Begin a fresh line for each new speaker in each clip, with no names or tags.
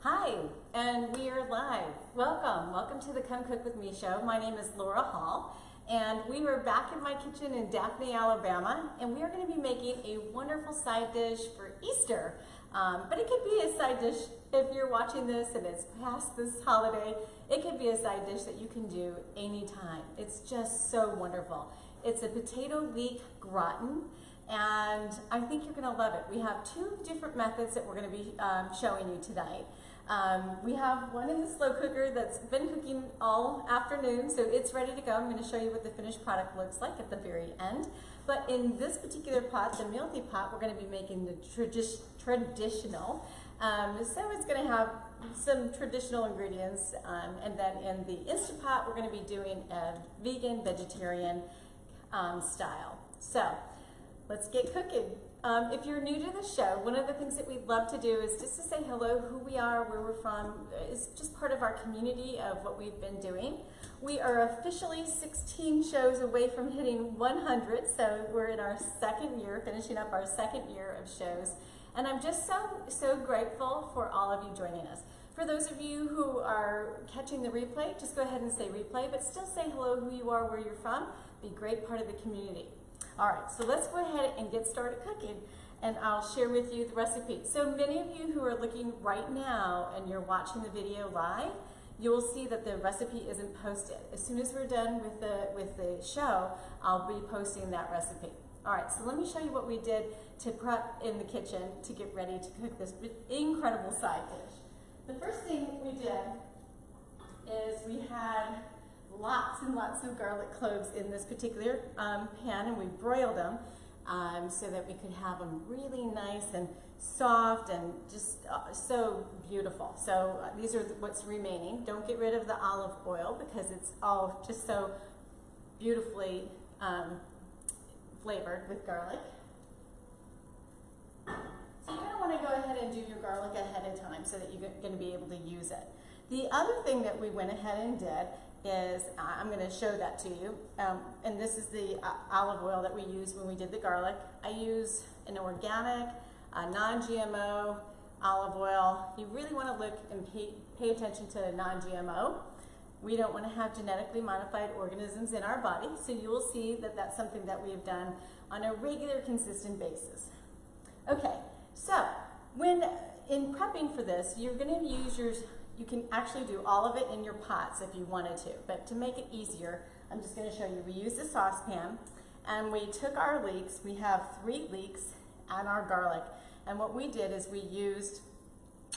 Hi, and we are live. Welcome to the Come Cook With Me show. My name is LauraJHall, and we are back in my kitchen in Daphne, Alabama, and we are going to be making a wonderful side dish for Easter. But it could be a side dish if you're watching this and it's past this holiday. It could be a side dish that you can do anytime. It's just so wonderful. It's a potato leek gratin, and I think you're going to love it. We have two different methods that we're going to be showing you tonight. We have one in the slow cooker that's been cooking all afternoon, so it's ready to go. I'm going to show you what the finished product looks like at the very end. But in this particular pot, the MEALTHY pot, we're going to be making the traditional. So it's going to have some traditional ingredients, and then in the InstantPot, we're going to be doing a vegan, vegetarian style. So let's get cooking. If you're new to the show, one of the things that we'd love to do is just to say hello, who we are, where we're from. It's just part of our community of what we've been doing. We are officially 16 shows away from hitting 100, so we're in our second year, finishing up our second year of shows. And I'm just so grateful for all of you joining us. For those of you who are catching the replay, just go ahead and say replay, but still say hello, who you are, where you're from. Be a great part of the community. All right, so let's go ahead and get started cooking, and I'll share with you the recipe. So many of you who are looking right now and you're watching the video live, you'll see that the recipe isn't posted. As soon as we're done with the show, I'll be posting that recipe. All right, so let me show you what we did to prep in the kitchen to get ready to cook this incredible side dish. The first thing we did is we had lots and lots of garlic cloves in this particular pan, and we broiled them so that we could have them really nice and soft and just so beautiful. So these are what's remaining. Don't get rid of the olive oil because it's all just so beautifully flavored with garlic. So you're going to want to go ahead and do your garlic ahead of time so that you're going to be able to use it. The other thing that we went ahead and did is, I'm going to show that to you, and this is the olive oil that we used when we did the garlic. I use an organic, non-GMO olive oil. You really want to look and pay attention to non-GMO. We don't want to have genetically modified organisms in our body, so you will see that that's something that we have done on a regular, consistent basis. Okay, so when in prepping for this, you're going to use you can actually do all of it in your pots if you wanted to, but to make it easier, I'm just going to show you. We used a saucepan, and we took our leeks. We have 3 leeks and our garlic, and what we did is we used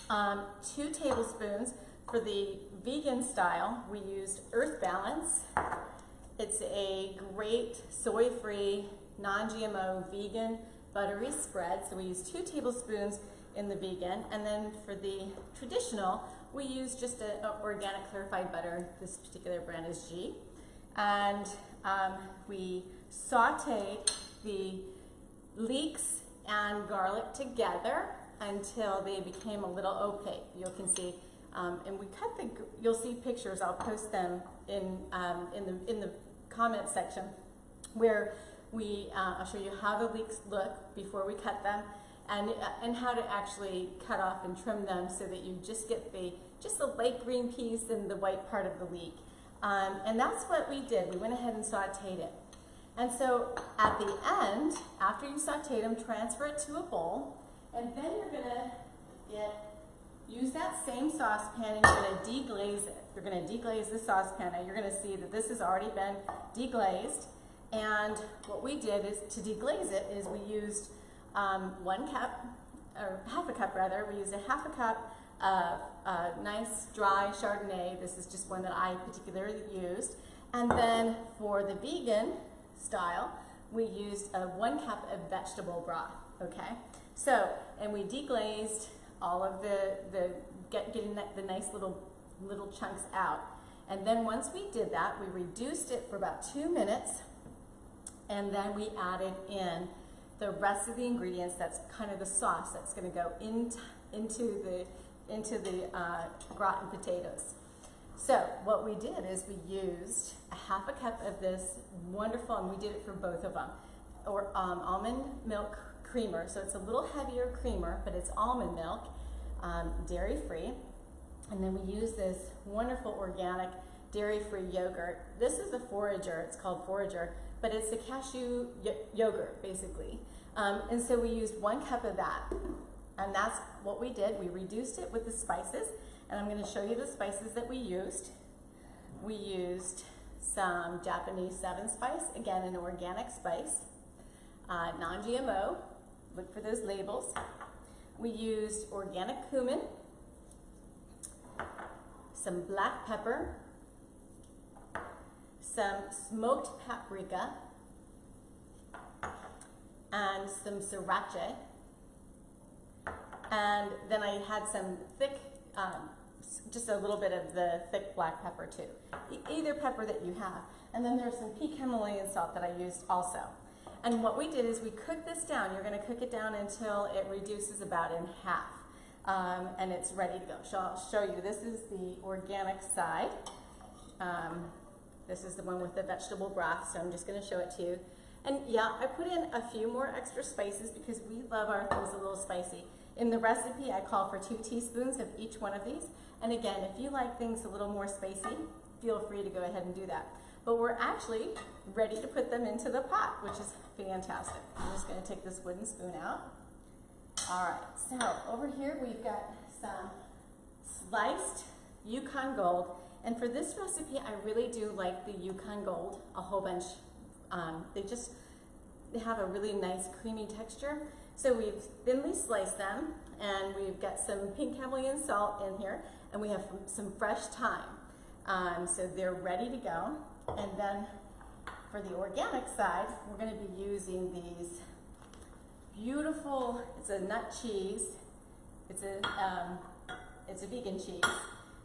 2 tablespoons. For the vegan style, we used Earth Balance. It's a great soy-free, non-GMO, vegan, buttery spread. So we used 2 tablespoons in the vegan, and then for the traditional, we use just an organic clarified butter. This particular brand is G. And we sauteed the leeks and garlic together until they became a little opaque. You can see. And we cut you'll see pictures, I'll post them in the comment section, where I'll show you how the leeks look before we cut them, and how to actually cut off and trim them so that you just get the light green piece and the white part of the leek. And that's what we did. We went ahead and sauteed it. And so at the end, after you sauteed them, transfer it to a bowl, and then you're gonna use that same saucepan, and you're going to deglaze it. You're going to deglaze the saucepan. Now you're going to see that this has already been deglazed. And what we did is, to deglaze it, is we used 1 cup, or half a cup rather. We used a half a cup of nice dry Chardonnay. This is just one that I particularly used. And then for the vegan style, we used 1 cup of vegetable broth. Okay. So, and we deglazed all of getting the nice little chunks out. And then once we did that, we reduced it for about 2 minutes, and then we added in the rest of the ingredients. That's kind of the sauce that's going to go into the gratin potatoes. So what we did is we used a half a cup of this wonderful, and we did it for both of them, or almond milk creamer. So it's a little heavier creamer, but it's almond milk, dairy-free. And then we use this wonderful organic dairy-free yogurt. This is a forager, it's called forager, but it's a cashew yogurt, basically. And so we used 1 cup of that. And that's what we did. We reduced it with the spices. And I'm going to show you the spices that we used. We used some Japanese 7 spice, again an organic spice, non-GMO, look for those labels. We used organic cumin, some black pepper, some smoked paprika, and some sriracha. And then I had some thick, just a little bit of the thick black pepper too. Either pepper that you have. And then there's some peak Himalayan salt that I used also. And what we did is we cooked this down. You're going to cook it down until it reduces about in half. And it's ready to go. So I'll show you. This is the organic side. This is the one with the vegetable broth, so I'm just going to show it to you. And yeah, I put in a few more extra spices because we love our things a little spicy. In the recipe, I call for 2 teaspoons of each one of these. And again, if you like things a little more spicy, feel free to go ahead and do that. But we're actually ready to put them into the pot, which is fantastic. I'm just going to take this wooden spoon out. All right, so over here we've got some sliced Yukon Gold. And for this recipe, I really do like the Yukon Gold a whole bunch. They have a really nice creamy texture. So we've thinly sliced them, and we've got some pink Himalayan salt in here, and we have some fresh thyme. So they're ready to go. And then for the organic side, we're going to be using these beautiful, it's a nut cheese. It's a vegan cheese.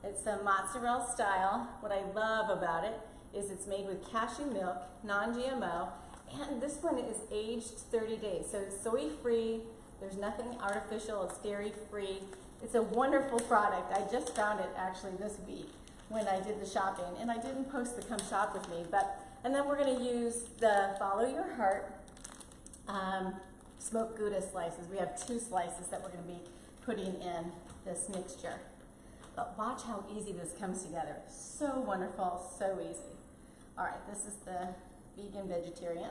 It's a mozzarella style. What I love about it is it's made with cashew milk, non-GMO, and this one is aged 30 days. So it's soy-free, there's nothing artificial, it's dairy-free. It's a wonderful product. I just found it actually this week when I did the shopping, and I didn't post the Come Shop With Me, and then we're gonna use the Follow Your Heart smoked Gouda slices. We have 2 slices that we're gonna be putting in this mixture. But watch how easy this comes together. So wonderful, so easy. All right, this is the vegan vegetarian.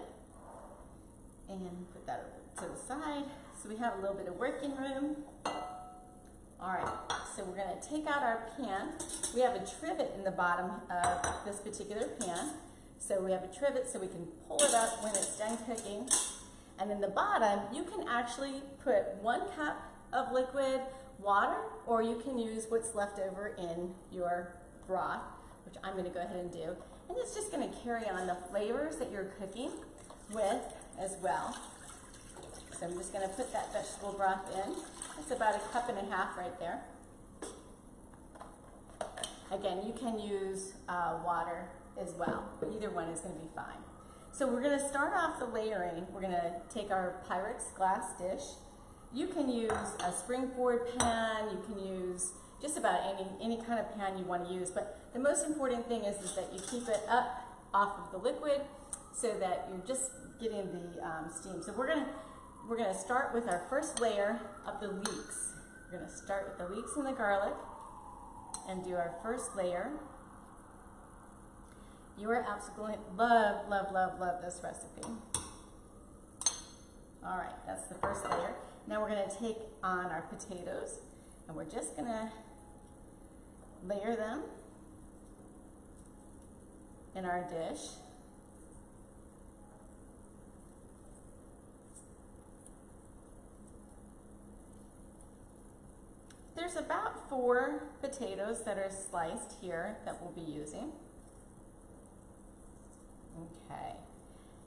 And put that over to the side. So we have a little bit of working room. All right, so we're gonna take out our pan. We have a trivet in the bottom of this particular pan. So we have a trivet so we can pull it up when it's done cooking. And in the bottom, you can actually put 1 cup of liquid water, or you can use what's left over in your broth, which I'm going to go ahead and do. And it's just going to carry on the flavors that you're cooking with as well. So I'm just going to put that vegetable broth in. That's about 1.5 cups right there. Again, you can use water as well. Either one is going to be fine. So we're going to start off the layering. We're going to take our Pyrex glass dish. You can use a springboard pan, you can use just about any kind of pan you want to use, but the most important thing is that you keep it up off of the liquid so that you're just getting the steam. So we're gonna start with our first layer of the leeks. We're gonna start with the leeks and the garlic and do our first layer. You are absolutely love this recipe. All right, that's the first layer. Now we're going to take on our potatoes, and we're just going to layer them in our dish. There's about 4 potatoes that are sliced here that we'll be using. Okay,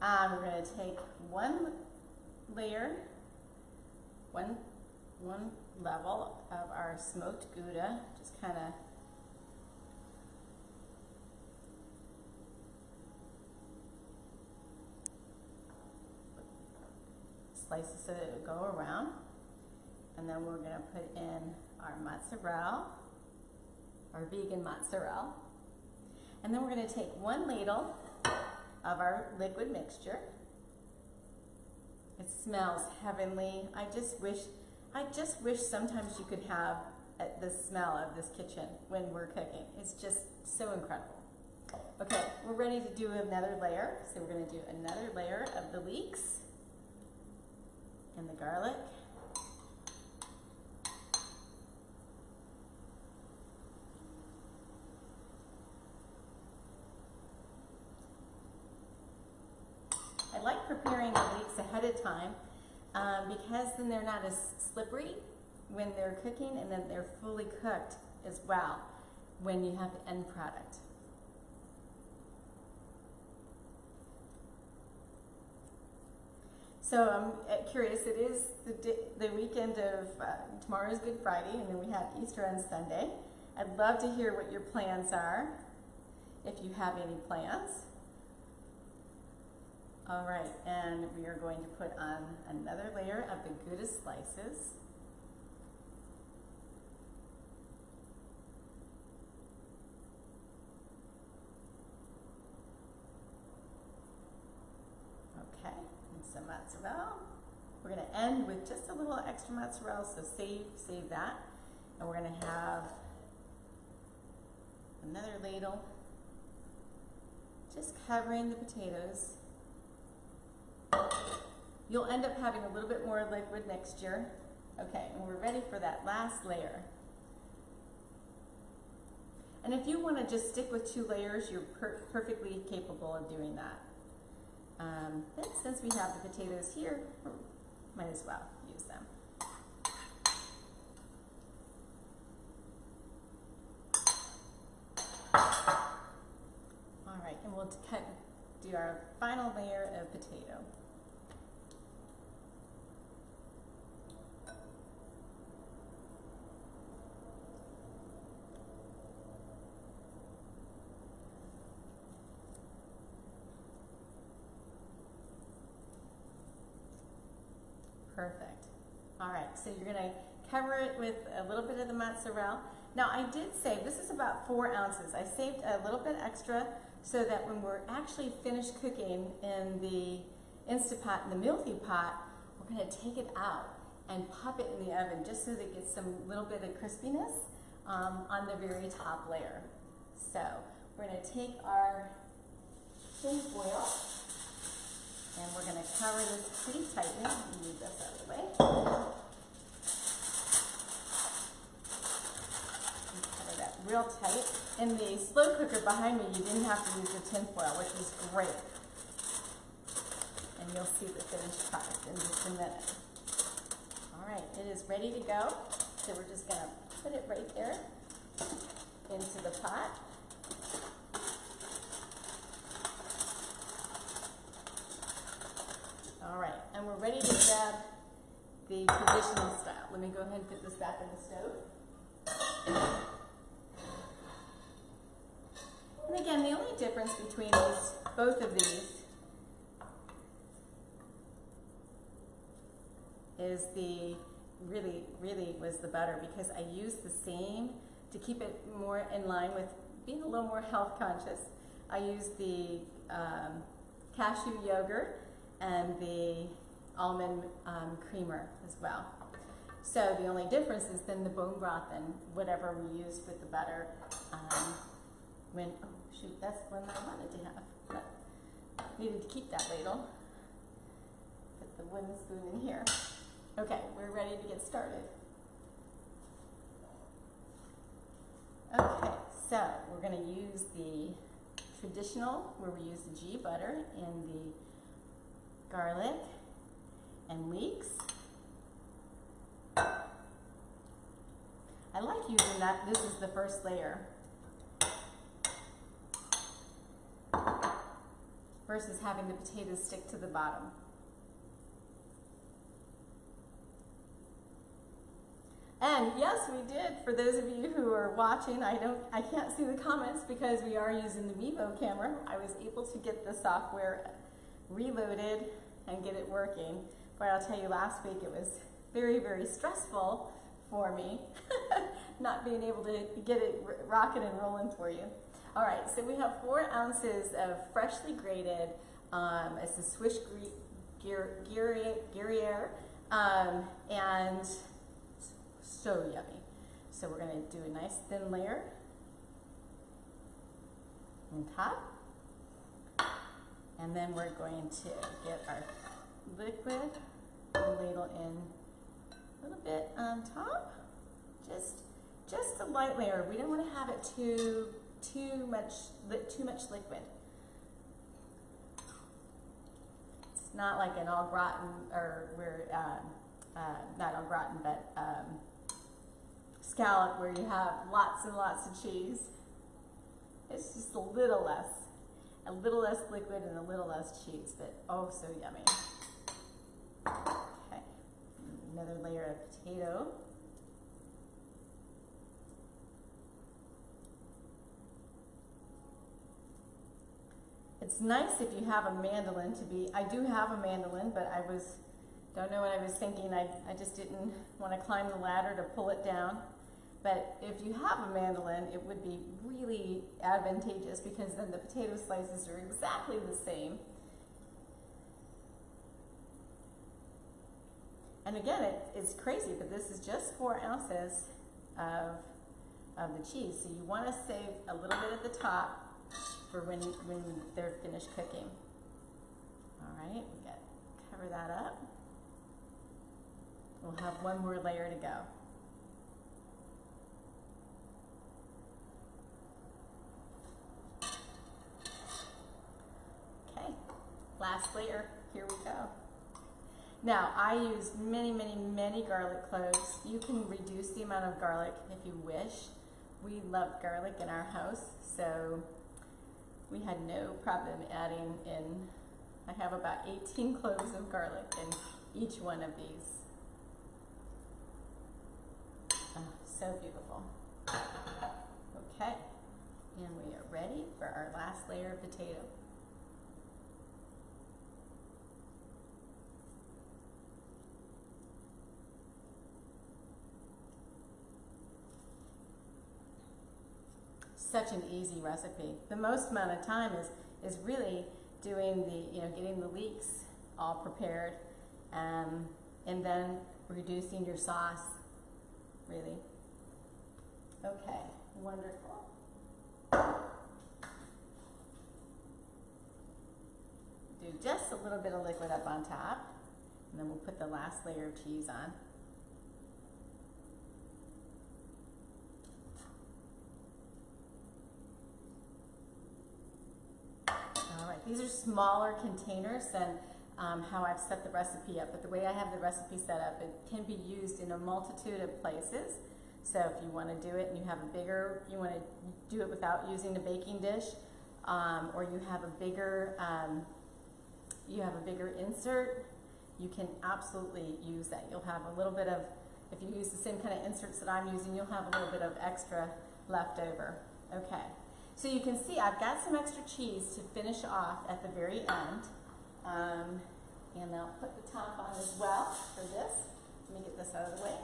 we're going to take 1 layer, one level of our smoked Gouda, just kind of slices so that it will go around, and then we're going to put in our mozzarella, our vegan mozzarella, and then we're going to take 1 ladle of our liquid mixture. It smells heavenly. I just wish sometimes you could have the smell of this kitchen when we're cooking. It's just so incredible. Okay, we're ready to do another layer. So we're going to do another layer of the leeks and the garlic. I like preparing the leeks ahead of time because then they're not as slippery when they're cooking, and then they're fully cooked as well when you have the end product. So I'm curious, it is the weekend of, tomorrow's Good Friday, and then we have Easter on Sunday. I'd love to hear what your plans are, if you have any plans. All right, and we are going to put on another layer of the goodest slices. Okay, and some mozzarella. We're going to end with just a little extra mozzarella, so save that. And we're going to have another ladle, just covering the potatoes. You'll end up having a little bit more liquid next year. Okay, and we're ready for that last layer. And if you want to just stick with 2 layers, you're perfectly capable of doing that. But since we have the potatoes here, might as well use them. All right, and we'll do our final layer of potato. Perfect. All right, so you're going to cover it with a little bit of the mozzarella. Now, I did say this is about 4 ounces. I saved a little bit extra so that when we're actually finished cooking in the InstantPot and the MEALTHY pot, we're going to take it out and pop it in the oven just so that it gets some little bit of crispiness on the very top layer. So we're going to take our tin foil, and we're going to cover this pretty tightly. Move this out of the way. And cover that real tight. In the slow cooker behind me, you didn't have to use the tin foil, which is great. And you'll see the finished product in just a minute. All right, it is ready to go. So we're just going to put it right there into the pot. All right, and we're ready to grab the traditional style. Let me go ahead and put this back in the stove. And again, the only difference between both of these is really was the butter, because I used the same to keep it more in line with being a little more health conscious. I used the cashew yogurt and the almond creamer as well. So the only difference is then the bone broth and whatever we used with the butter. Oh shoot, that's the one I wanted to have. But needed to keep that ladle. Put the wooden spoon in here. Okay, we're ready to get started. Okay, so we're going to use the traditional, where we use the ghee butter and the garlic and leeks. I like using that. This is the first layer versus having the potatoes stick to the bottom. And yes, we did. For those of you who are watching, I can't see the comments because we are using the Mevo camera. I was able to get the software reloaded and get it working. But I'll tell you, last week it was very, very stressful for me, not being able to get it rocking and rolling for you. All right, so we have 4 ounces of freshly grated, it's a Swiss Gruyere, and so yummy. So we're going to do a nice thin layer on top. And then we're going to get our liquid and ladle in a little bit on top. Just a light layer. We don't want to have it too much liquid. It's not like an au gratin, or we're not au gratin, but scallop, where you have lots and lots of cheese. It's just a little less liquid and a little less cheese, but oh, so yummy. Okay, another layer of potato. It's nice if you have a mandolin to be, I do have a mandolin, but don't know what I was thinking. I just didn't want to climb the ladder to pull it down. But if you have a mandolin, it would be really advantageous, because then the potato slices are exactly the same. And again, it's crazy, but this is just 4 ounces of the cheese. So you want to save a little bit at the top for when they're finished cooking. All right, cover that up. We'll have one more layer to go. Okay, last layer, here we go. Now, I use many garlic cloves. You can reduce the amount of garlic if you wish. We love garlic in our house, so we had no problem adding in. I have about 18 cloves of garlic in each one of these. Oh, so beautiful. Okay, and we are ready for our last layer of potato. Such an easy recipe. The most amount of time is really doing getting the leeks all prepared, and then reducing your sauce, really. Okay, wonderful. Do just a little bit of liquid up on top, and then we'll put the last layer of cheese on. These are smaller containers than how I've set the recipe up, but the way I have the recipe set up, it can be used in a multitude of places. So if you want to do it and you have you want to do it without using a baking dish, or you have a bigger insert, you can absolutely use that. You'll have a little bit of, if you use the same kind of inserts that I'm using, you'll have a little bit of extra left over. Okay. So you can see I've got some extra cheese to finish off at the very end. And I'll put the top on as well for this. Let me get this out of the way.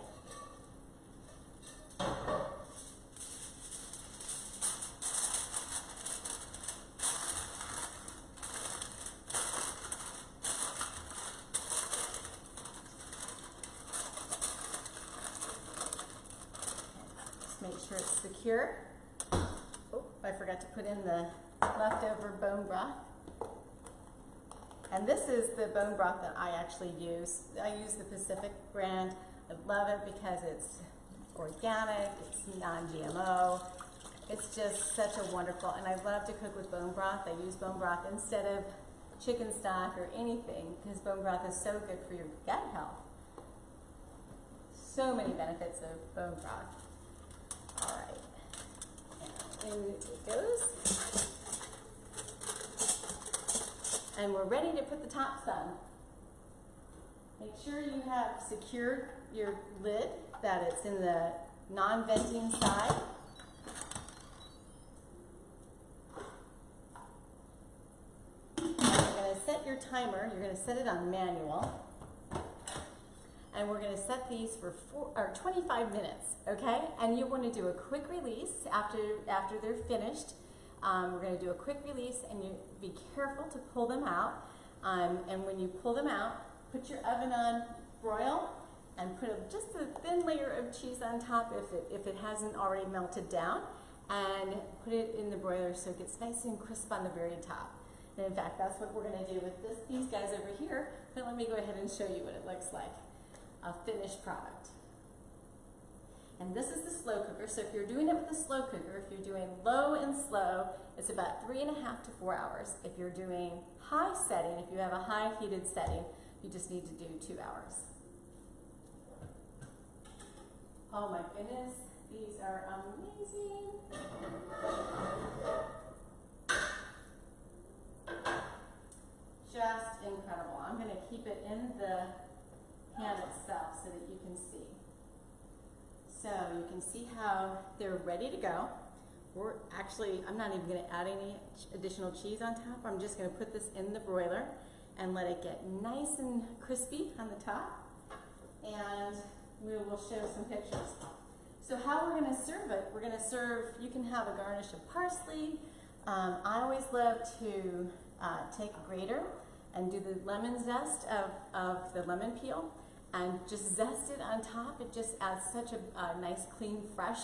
Just make sure it's secure. I forgot to put in the leftover bone broth. And this is the bone broth that I actually use. I use the Pacific brand. I love it because it's organic, it's non-GMO. It's just such a wonderful, and I love to cook with bone broth. I use bone broth instead of chicken stock or anything, because bone broth is so good for your gut health. So many benefits of bone broth. All right. In it goes. And we're ready to put the tops on. Make sure you have secured your lid, that it's in the non-venting side. And you're going to set your timer, you're going to set it on manual. And we're going to set these for 25 minutes, okay? And you want to do a quick release after they're finished. We're going to do a quick release, and you be careful to pull them out. And when you pull them out, put your oven on broil, and put just a thin layer of cheese on top if it hasn't already melted down, and put it in the broiler so it gets nice and crisp on the very top. And in fact, that's what we're going to do with these guys over here. But let me go ahead and show you what it looks like, a finished product. And this is the slow cooker. So if you're doing it with the slow cooker, if you're doing low and slow, it's about 3.5 to 4 hours. If you're doing high setting, if you have a high heated setting, you just need to do 2 hours. Oh my goodness, these are amazing. Just incredible. I'm going to keep it in the pan itself so that you can see. So you can see how they're ready to go. I'm not even going to add any additional cheese on top. I'm just going to put this in the broiler and let it get nice and crispy on the top. And we will show some pictures. So how we're going to serve it, we're going to serve, you can have a garnish of parsley. I always love to take a grater and do the lemon zest of the lemon peel and just zest it on top. It just adds such a nice, clean, fresh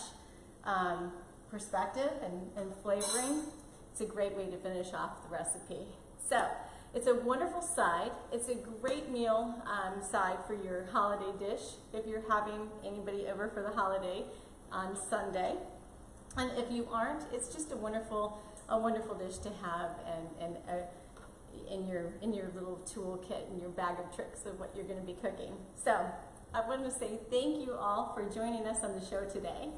perspective and flavoring. It's a great way to finish off the recipe. So it's a wonderful side. It's a great meal side for your holiday dish if you're having anybody over for the holiday on Sunday. And if you aren't, it's just a wonderful dish to have and in your little toolkit and your bag of tricks of what you're going to be cooking. So I want to say thank you all for joining us on the show today.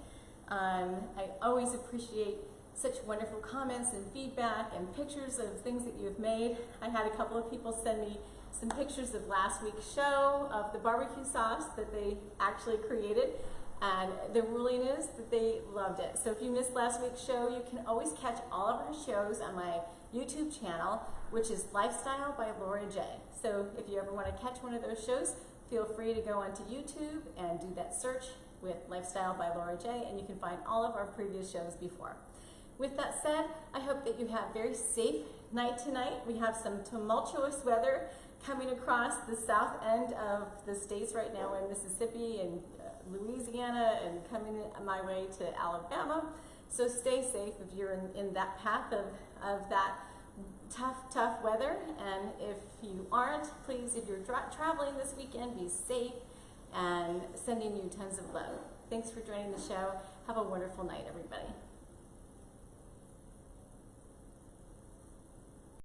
I always appreciate such wonderful comments and feedback and pictures of things that you've made. I had a couple of people send me some pictures of last week's show of the barbecue sauce that they actually created, and the ruling is that they loved it. So if you missed last week's show, you can always catch all of our shows on my YouTube channel, which is Lifestyle by LauraJ. So if you ever want to catch one of those shows, feel free to go onto YouTube and do that search with Lifestyle by LauraJ, and you can find all of our previous shows before. With that said, I hope that you have a very safe night tonight. We have some tumultuous weather coming across the south end of the states right now in Mississippi and Louisiana and coming my way to Alabama. So stay safe if you're in that path of that tough weather. And if you aren't, please, if you're traveling this weekend, be safe, and sending you tons of love. Thanks for joining the show. Have a wonderful night, everybody.